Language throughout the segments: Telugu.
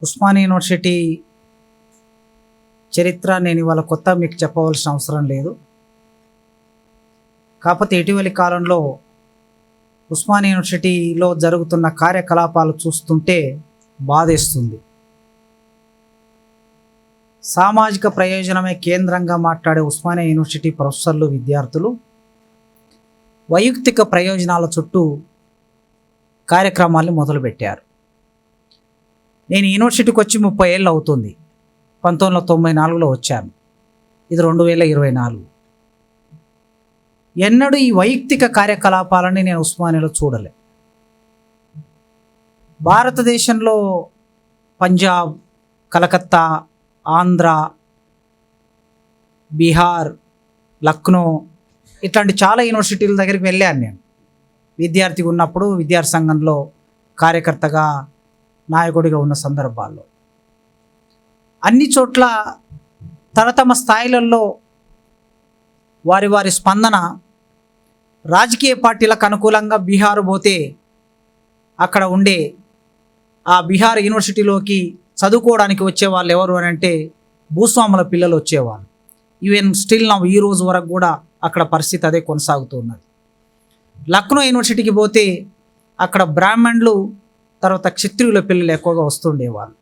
ఉస్మానియా యూనివర్సిటీ చరిత్ర నేను ఇవాళ కొత్త మీకు చెప్పవలసిన అవసరం లేదు. కాకపోతే ఇటీవలి కాలంలో ఉస్మానియా యూనివర్సిటీలో జరుగుతున్న కార్యకలాపాలు చూస్తుంటే బాధేస్తుంది. సామాజిక ప్రయోజనమే కేంద్రంగా మాట్లాడే ఉస్మానియా యూనివర్సిటీ ప్రొఫెసర్లు, విద్యార్థులు వైయక్తిక ప్రయోజనాల చుట్టూ కార్యక్రమాల్ని మొదలుపెట్టారు. నేను యూనివర్సిటీకి వచ్చి 30 ఏళ్ళు అవుతుంది. 1994లో వచ్చాను. ఇది 2024. ఎన్నడూ ఈ వైయక్తిక కార్యకలాపాలని నేను ఉస్మానియాలో చూడలే. భారతదేశంలో పంజాబ్, కలకత్తా, ఆంధ్ర, బీహార్, లక్నో ఇట్లాంటి చాలా యూనివర్సిటీల దగ్గరికి వెళ్ళాను. నేను విద్యార్థిగా ఉన్నప్పుడు విద్యార్థి సంఘంలో కార్యకర్తగా, నాయకుడిగా ఉన్న సందర్భాల్లో అన్ని చోట్ల తమ స్థాయిలలో వారి వారి స్పందన రాజకీయ పార్టీలకు అనుకూలంగా బీహారు పోతే అక్కడ ఉండే ఆ బీహార్ యూనివర్సిటీలోకి చదువుకోవడానికి వచ్చేవాళ్ళు ఎవరు అని అంటే భూస్వాముల పిల్లలు వచ్చేవాళ్ళు. ఈవెన్ స్టిల్ నా ఈ రోజు వరకు కూడా అక్కడ పరిస్థితి అదే కొనసాగుతున్నది. లక్నో యూనివర్సిటీకి పోతే అక్కడ బ్రాహ్మణులు, తర్వాత క్షత్రియుల పిల్లలు ఎక్కువగా వస్తుండేవాళ్ళు.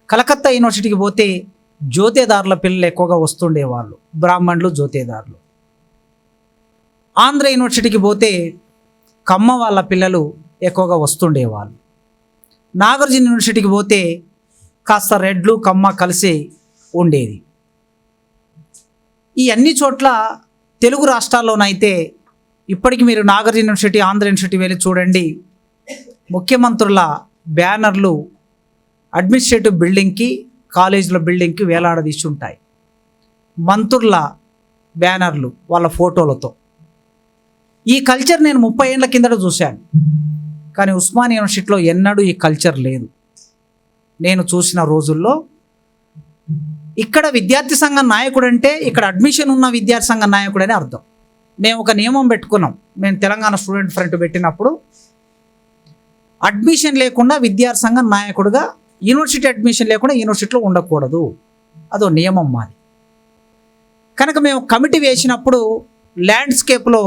కలకత్తా యూనివర్సిటీకి పోతే జోతేదారుల పిల్లలు ఎక్కువగా వస్తుండేవాళ్ళు, బ్రాహ్మణులు, జోతేదారులు. ఆంధ్ర యూనివర్సిటీకి పోతే కమ్మ వాళ్ళ పిల్లలు ఎక్కువగా వస్తుండేవాళ్ళు. నాగార్జున యూనివర్సిటీకి పోతే కాస్త రెడ్లు, కమ్మ కలిసి ఉండేది. ఈ అన్ని చోట్ల తెలుగు రాష్ట్రాల్లోనైతే ఇప్పటికి మీరు నాగార్జున యూనివర్సిటీ, ఆంధ్ర యూనివర్సిటీ వెళ్ళి చూడండి, ముఖ్యమంత్రుల బ్యానర్లు అడ్మినిస్ట్రేటివ్ బిల్డింగ్కి, కాలేజీల బిల్డింగ్కి వేలాడదీసి ఉంటాయి. మంత్రుల బ్యానర్లు వాళ్ళ ఫోటోలతో. ఈ కల్చర్ నేను 30 ఏళ్ళ కిందట చూశాను. కానీ ఉస్మానియా యూనివర్సిటీలో ఎన్నడూ ఈ కల్చర్ లేదు. నేను చూసిన రోజుల్లో ఇక్కడ విద్యార్థి సంఘం నాయకుడు అంటే ఇక్కడ అడ్మిషన్ ఉన్న విద్యార్థి సంఘం నాయకుడు అని అర్థం. మేము ఒక నియమం పెట్టుకున్నాం. మేము తెలంగాణ స్టూడెంట్ ఫ్రంట్ పెట్టినప్పుడు అడ్మిషన్ లేకుండా విద్యార్థి సంఘం నాయకుడుగా, యూనివర్సిటీ అడ్మిషన్ లేకుండా యూనివర్సిటీలో ఉండకూడదు, అదో నియమం మాది. కనుక మేము కమిటీ వేసినప్పుడు ల్యాండ్స్కేప్లో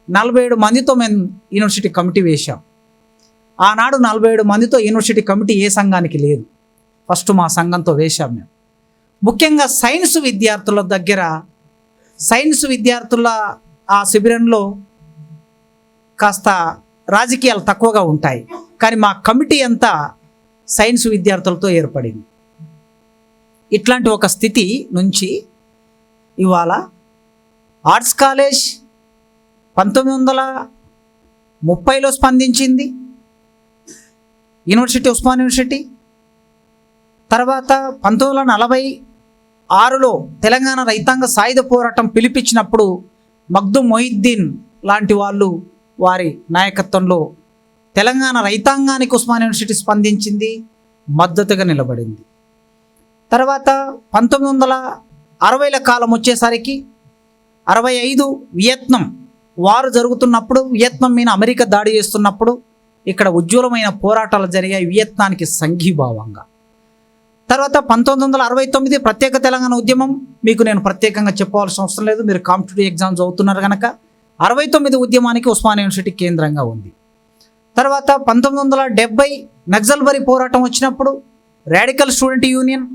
47 మందితో మేము యూనివర్సిటీ కమిటీ వేశాం. ఆనాడు 47 మందితో యూనివర్సిటీ కమిటీ ఏ సంఘానికి లేదు. ఫస్ట్ మా సంఘంతో వేశాం మేము. ముఖ్యంగా సైన్స్ విద్యార్థుల దగ్గర, సైన్స్ విద్యార్థుల ఆ శిబిరంలో కాస్త రాజకీయాలు తక్కువగా ఉంటాయి. కానీ మా కమిటీ అంతా సైన్స్ విద్యార్థులతో ఏర్పడింది. ఇట్లాంటి ఒక స్థితి నుంచి ఇవాళ ఆర్ట్స్ కాలేజ్ 1930లో స్పందించింది, యూనివర్సిటీ, ఉస్మానియా యూనివర్సిటీ. తర్వాత 1946లో తెలంగాణ రైతాంగ సాయుధ పోరాటం పిలిపించినప్పుడు మగ్దుం మొహిద్దీన్ లాంటి వాళ్ళు వారి నాయకత్వంలో తెలంగాణ రైతాంగానికి ఉస్మానియా యూనివర్సిటీ స్పందించింది, మద్దతుగా నిలబడింది. తర్వాత 1960ల కాలం వచ్చేసరికి 65 వియత్నాం వారు జరుగుతున్నప్పుడు, వియత్నాం మీద అమెరికా దాడి చేస్తున్నప్పుడు ఇక్కడ ఉజ్వలమైన పోరాటాలు జరిగాయి వియత్నానికి సంఘీభావంగా. తర్వాత 1969 ప్రత్యేక తెలంగాణ ఉద్యమం మీకు నేను ప్రత్యేకంగా చెప్పవలసిన అవసరం లేదు, మీరు కాంపిటేటివ్ ఎగ్జామ్స్ చదువుతున్నారు కనుక. 69 ఉద్యమానికి ఉస్మానియా యూనివర్సిటీ కేంద్రంగా ఉంది. తర్వాత 1970 నక్సల్బరీ పోరాటం వచ్చినప్పుడు రాడికల్ స్టూడెంట్ యూనియన్,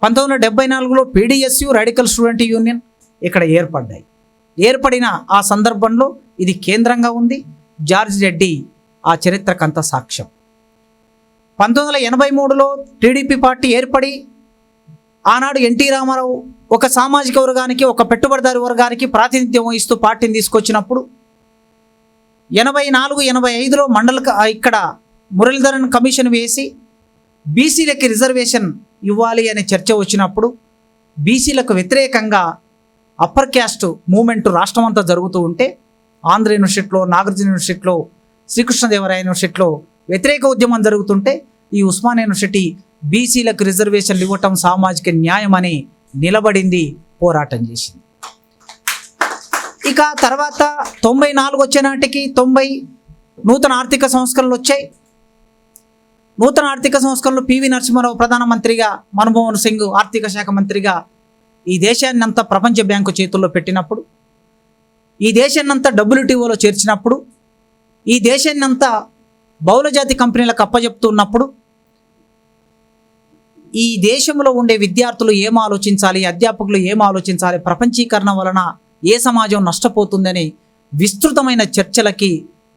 1974లో పీడిఎస్యు, రాడికల్ స్టూడెంట్ యూనియన్ ఇక్కడ ఏర్పడ్డాయి. ఏర్పడిన ఆ సందర్భంలో ఇది కేంద్రంగా ఉంది. జార్జ్ రెడ్డి ఆ చరిత్రకంత సాక్ష్యం. 1983లో టీడీపీ పార్టీ ఏర్పడి ఆనాడు ఎన్టీ రామారావు ఒక సామాజిక వర్గానికి, ఒక పెట్టుబడిదారు వర్గానికి ప్రాతినిధ్యం వహిస్తూ పార్టీని తీసుకొచ్చినప్పుడు 84, 85లో ఇక్కడ మురళీధరన్ కమిషన్ వేసి బీసీలకి రిజర్వేషన్ ఇవ్వాలి అనే చర్చ వచ్చినప్పుడు బీసీలకు వ్యతిరేకంగా అప్పర్ క్యాస్ట్ మూమెంట్ రాష్ట్రమంతా జరుగుతూ ఉంటే ఆంధ్ర యూనివర్సిటీలో, నాగార్జున యూనివర్సిటీలో, శ్రీకృష్ణదేవరాయ యూనివర్సిటీలో వ్యతిరేక ఉద్యమం జరుగుతుంటే ఈ ఉస్మానియా యూనివర్సిటీ బీసీలకు రిజర్వేషన్లు ఇవ్వటం సామాజిక న్యాయం అని నిలబడింది, పోరాటం చేసింది. ఇక తర్వాత 94 వచ్చే నాటికి 90 నూతన ఆర్థిక సంస్కరణలు వచ్చాయి. నూతన ఆర్థిక సంస్కరణలు పివి నరసింహారావు ప్రధానమంత్రిగా, మన్మోహన్ సింగ్ ఆర్థిక శాఖ మంత్రిగా ఈ దేశాన్ని అంతా ప్రపంచ బ్యాంకు చేతుల్లో పెట్టినప్పుడు, ఈ దేశాన్ని అంతా WTOలో చేర్చినప్పుడు, ఈ దేశాన్ని అంతా బహుళజాతి కంపెనీలకు అప్పజెప్తున్నప్పుడు ఈ దేశంలో ఉండే విద్యార్థులు ఏం ఆలోచించాలి, అధ్యాపకులు ఏం ఆలోచించాలి, ప్రపంచీకరణ వలన ఏ సమాజం నష్టపోతుందని విస్తృతమైన చర్చలకి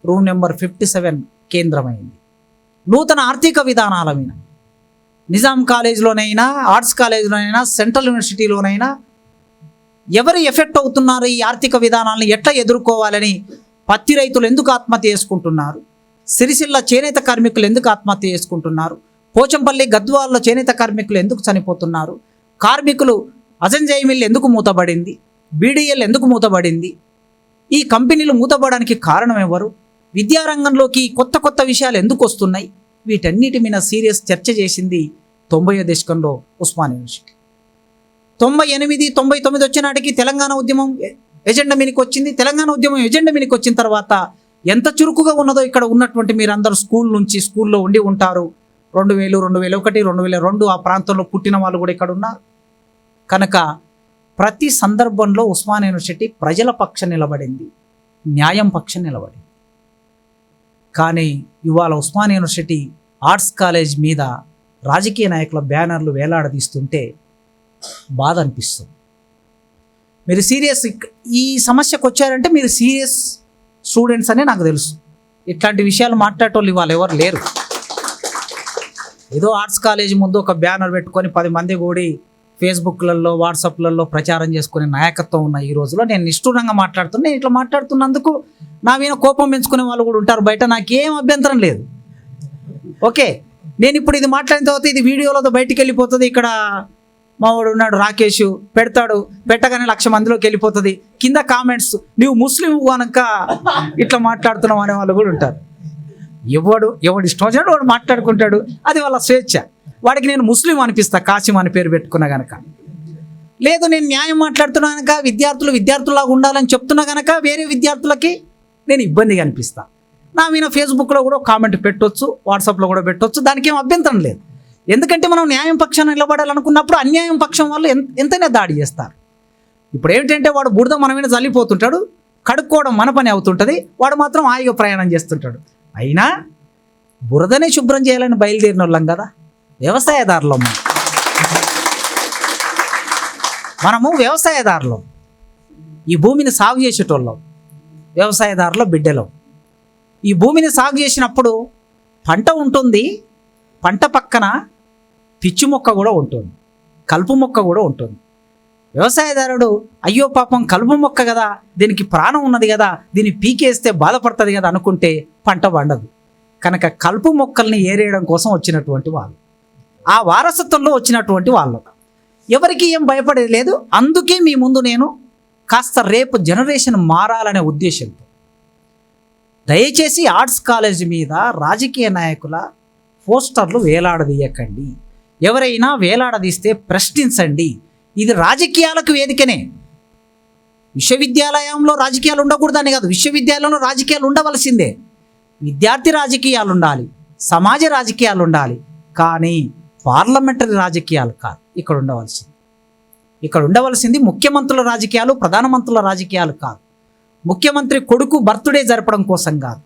రూమ్ నెంబర్ 57 కేంద్రమైంది. నూతన ఆర్థిక విధానాల మీద నిజాం కాలేజీలోనైనా, ఆర్ట్స్ కాలేజీలోనైనా, సెంట్రల్ యూనివర్సిటీలోనైనా ఎవరు ఎఫెక్ట్ అవుతున్నారు, ఈ ఆర్థిక విధానాలను ఎట్లా ఎదుర్కోవాలని పత్తి రైతులు ఎందుకు ఆత్మహత్య చేసుకుంటున్నారు, సిరిసిల్ల చేనేత కార్మికులు ఎందుకు ఆత్మహత్య చేసుకుంటున్నారు, పోచంపల్లి గద్వాల్లో చేనేత కార్మికులు ఎందుకు చనిపోతున్నారు, కార్మికులు అజంజాయి మిల్ ఎందుకు మూతబడింది, BDL ఎందుకు మూతబడింది, ఈ కంపెనీలు మూతబడడానికి కారణం ఎవరు, విద్యారంగంలోకి కొత్త కొత్త విషయాలు ఎందుకు వస్తున్నాయి, వీటన్నిటి మీద సీరియస్ చర్చ చేసింది 90వ దశకంలో ఉస్మానియా యూనివర్సిటీ. 98, 99 వచ్చే నాటికి తెలంగాణ ఉద్యమం ఎజెండా మీదకి వచ్చింది. తెలంగాణ ఉద్యమం ఎజెండా మీదకి వచ్చిన తర్వాత ఎంత చురుకుగా ఉన్నదో ఇక్కడ ఉన్నటువంటి మీరందరూ స్కూల్లో ఉండి ఉంటారు. 2000, 2001, 2002 ఆ ప్రాంతంలో పుట్టిన వాళ్ళు కూడా ఇక్కడ ఉన్నారు. కనుక ప్రతి సందర్భంలో ఉస్మానియా యూనివర్సిటీ ప్రజల పక్షం నిలబడింది, న్యాయం పక్షం నిలబడింది. కానీ ఇవాళ ఉస్మానియా యూనివర్సిటీ ఆర్ట్స్ కాలేజ్ మీద రాజకీయ నాయకుల బ్యానర్లు వేలాడదీస్తుంటే బాధ అనిపిస్తుంది. మీరు సీరియస్ ఈ సమస్యకు వచ్చారంటే మీరు సీరియస్ స్టూడెంట్స్ అనే నాకు తెలుసు. ఇట్లాంటి విషయాలు మాట్లాడేటోళ్ళు ఇవాళ ఎవరు లేరు. ఏదో ఆర్ట్స్ కాలేజ్ ముందు ఒక బ్యానర్ పెట్టుకొని 10 మంది కూడి ఫేస్బుక్లలో, వాట్సాప్లలో ప్రచారం చేసుకునే నాయకత్వం ఉన్న ఈ రోజులో నేను నిష్ఠూరంగా మాట్లాడుతున్నా. నేను ఇట్లా మాట్లాడుతున్నందుకు నా మీద కోపం పెంచుకునే వాళ్ళు కూడా ఉంటారు బయట, నాకేం అభ్యంతరం లేదు. ఓకే, నేను ఇప్పుడు ఇది మాట్లాడిన తర్వాత ఇది వీడియోలో బయటికి వెళ్ళిపోతుంది. ఇక్కడ మావాడు ఉన్నాడు రాకేష్, పెడతాడు, పెట్టగానే 1,00,000 మందిలోకి వెళ్ళిపోతుంది. కింద కామెంట్స్, నువ్వు ముస్లిం కనుక ఇట్లా మాట్లాడుతున్నావు అనే వాళ్ళు కూడా ఉంటారు. ఎవడు ఇష్టం వచ్చినట్టు వాడు మాట్లాడుకుంటాడు, అది వాళ్ళ స్వేచ్ఛ. వాడికి నేను ముస్లిం అనిపిస్తా, కాసిం అని పేరు పెట్టుకున్నా గనక. లేదు నేను న్యాయం మాట్లాడుతున్నా కనుక, విద్యార్థులాగా ఉండాలని చెప్తున్నా కనుక వేరే విద్యార్థులకి నేను ఇబ్బందిగా అనిపిస్తా. నా మీద ఫేస్బుక్లో కూడా కామెంట్ పెట్టొచ్చు, వాట్సాప్లో కూడా పెట్టొచ్చు, దానికి ఏం అభ్యంతరం లేదు. ఎందుకంటే మనం న్యాయం పక్షాన్ని నిలబడాలనుకున్నప్పుడు అన్యాయం పక్షం వాళ్ళు ఎంతైనా దాడి చేస్తారు. ఇప్పుడు ఏమిటంటే వాడు బురద మన మీద చల్లిపోతుంటాడు, కడుక్కోవడం మన పని అవుతుంటుంది, వాడు మాత్రం హాయిగా ప్రయాణం చేస్తుంటాడు. అయినా బురదనే శుభ్రం చేయాలని బయలుదేరిన వాళ్ళం కదా, వ్యవసాయదారులు. మనము వ్యవసాయదారులు, ఈ భూమిని సాగు చేసేటోళ్ళం, వ్యవసాయదారుల బిడ్డలు. ఈ భూమిని సాగు చేసినప్పుడు పంట ఉంటుంది, పంట పక్కన పిచ్చి మొక్క కూడా ఉంటుంది, కలుపు మొక్క కూడా ఉంటుంది. వ్యవసాయదారుడు అయ్యో పాపం కలుపు మొక్క కదా, దీనికి ప్రాణం ఉన్నది కదా, దీన్ని పీకేస్తే బాధపడుతుంది కదా అనుకుంటే పంట పండదు. కనుక కలుపు మొక్కల్ని ఏరేయడం కోసం వచ్చినటువంటి వాళ్ళు, ఆ వారసత్వంలో వచ్చినటువంటి వాళ్ళు, ఎవరికి ఏం భయపడేది లేదు. అందుకే మీ ముందు నేను కాస్త రేపు జనరేషన్ మారాలనే ఉద్దేశంతో దయచేసి ఆర్ట్స్ కాలేజ్ మీద రాజకీయ నాయకుల పోస్టర్లు వేలాడదీయకండి. ఎవరైనా వేలాడదీస్తే ప్రశ్నించండి. ఇది రాజకీయాలకు వేదికనే. విశ్వవిద్యాలయంలో రాజకీయాలు ఉండకూడదని కాదు, విశ్వవిద్యాలయంలో రాజకీయాలు ఉండవలసిందే. విద్యార్థి రాజకీయాలు ఉండాలి, సమాజ రాజకీయాలు ఉండాలి, కానీ పార్లమెంటరీ రాజకీయాలు కాదు ఇక్కడ ఉండవలసింది. ఇక్కడ ఉండవలసింది ముఖ్యమంత్రుల రాజకీయాలు, ప్రధానమంత్రుల రాజకీయాలు కాదు. ముఖ్యమంత్రి కొడుకు బర్త్డే జరపడం కోసం కాదు,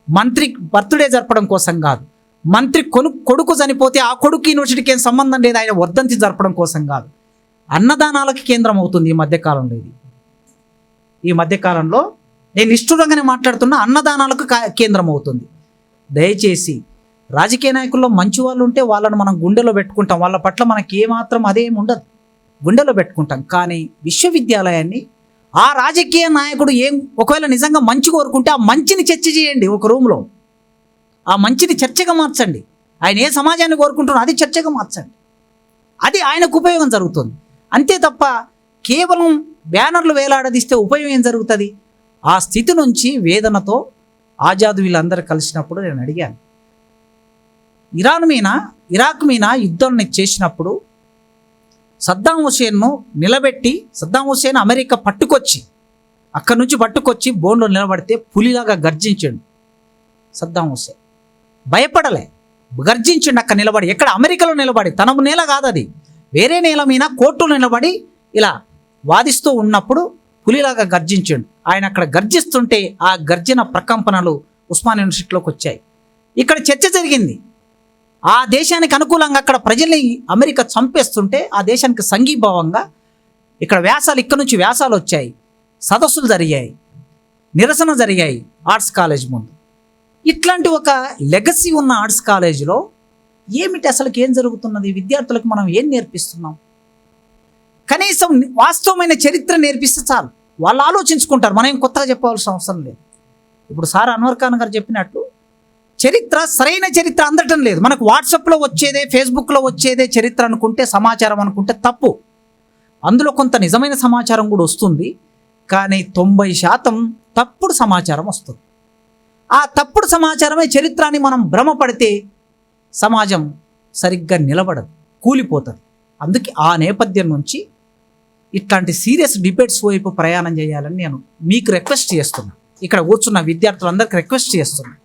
మంత్రి బర్త్డే జరపడం కోసం కాదు, మంత్రి కొడుకు చనిపోతే ఆ కొడుకు యూనివర్సిటీకి ఏం సంబంధం లేదు, ఆయన వర్ధంతి జరపడం కోసం కాదు. అన్నదానాలకు కేంద్రం అవుతుంది ఈ మధ్యకాలంలో. ఈ మధ్యకాలంలో నేను నిష్ఠురంగానే మాట్లాడుతున్నా, అన్నదానాలకు కేంద్రం అవుతుంది. దయచేసి రాజకీయ నాయకుల్లో మంచి వాళ్ళు ఉంటే వాళ్ళను మనం గుండెలో పెట్టుకుంటాం, వాళ్ళ పట్ల మనకి ఏమాత్రం అదేం ఉండదు, గుండెలో పెట్టుకుంటాం. కానీ విశ్వవిద్యాలయాన్ని ఆ రాజకీయ నాయకుడు ఒకవేళ నిజంగా మంచి కోరుకుంటే ఆ మంచిని చర్చ చేయండి ఒక రూమ్లో, ఆ మంచిని చర్చగా మార్చండి. ఆయన ఏ సమాజాన్ని కోరుకుంటున్నారో అది చర్చగా మార్చండి, అది ఆయనకు ఉపయోగం జరుగుతుంది. అంతే తప్ప కేవలం బ్యానర్లు వేలాడదీస్తే ఉపయోగం ఏం జరుగుతుంది? ఆ స్థితి నుంచి వేదనతో ఆజాద్ వీళ్ళందరూ కలిసినప్పుడు నేను అడిగాను, ఇరాక్ మీద యుద్ధాన్ని చేసినప్పుడు సద్దాం హుసేన్ను నిలబెట్టి, సద్దాం హుసేన్ అమెరికా అక్కడి నుంచి పట్టుకొచ్చి బోన్లో నిలబడితే పులిలాగా గర్జించాడు సద్దాం హుసేన్. భయపడలే, గర్జించిండు అక్కడ నిలబడి, ఎక్కడ అమెరికాలో నిలబడి, తన నేల కాదు అది, వేరే నేల మీద కోర్టులో నిలబడి ఇలా వాదిస్తూ ఉన్నప్పుడు పులిలాగా గర్జించిండు. ఆయన అక్కడ గర్జిస్తుంటే ఆ గర్జన ప్రకంపనలు ఉస్మానియా యూనివర్సిటీలోకి వచ్చాయి. ఇక్కడ చర్చ జరిగింది. ఆ దేశానికి అనుకూలంగా అక్కడ ప్రజల్ని అమెరికా చంపేస్తుంటే ఆ దేశానికి సంఘీభావంగా ఇక్కడ వ్యాసాలు, ఇక్కడ నుంచి వ్యాసాలు వచ్చాయి, సదస్సులు జరిగాయి, నిరసన జరిగాయి ఆర్ట్స్ కాలేజ్ ముందు. ఇట్లాంటి ఒక లెగసీ ఉన్న ఆర్ట్స్ కాలేజీలో ఏమిటి అసలుకి ఏం జరుగుతున్నది? విద్యార్థులకు మనం ఏం నేర్పిస్తున్నాం? కనీసం వాస్తవమైన చరిత్ర నేర్పిస్తే చాలు, వాళ్ళు ఆలోచించుకుంటారు. మనం ఏం కొత్తగా చెప్పవలసిన అవసరం లేదు. ఇప్పుడు సార్ అన్వర్ ఖాన్ గారు చెప్పినట్టు చరిత్ర, సరైన చరిత్ర అందటం లేదు. మనకు వాట్సాప్లో వచ్చేదే, ఫేస్బుక్లో వచ్చేదే చరిత్ర అనుకుంటే, సమాచారం అనుకుంటే తప్పు. అందులో కొంత నిజమైన సమాచారం కూడా వస్తుంది, కానీ 90% తప్పుడు సమాచారం వస్తుంది. ఆ తప్పుడు సమాచారమే చరిత్ర అని మనం భ్రమపడితే సమాజం సరిగ్గా నిలబడదు, కూలిపోతుంది. అందుకే ఆ నేపథ్యం నుంచి ఇట్లాంటి సీరియస్ డిబేట్స్ వైపు ప్రయాణం చేయాలని నేను మీకు రిక్వెస్ట్ చేస్తున్నా. ఇక్కడ కూర్చున్న విద్యార్థులందరికీ రిక్వెస్ట్ చేస్తున్నా.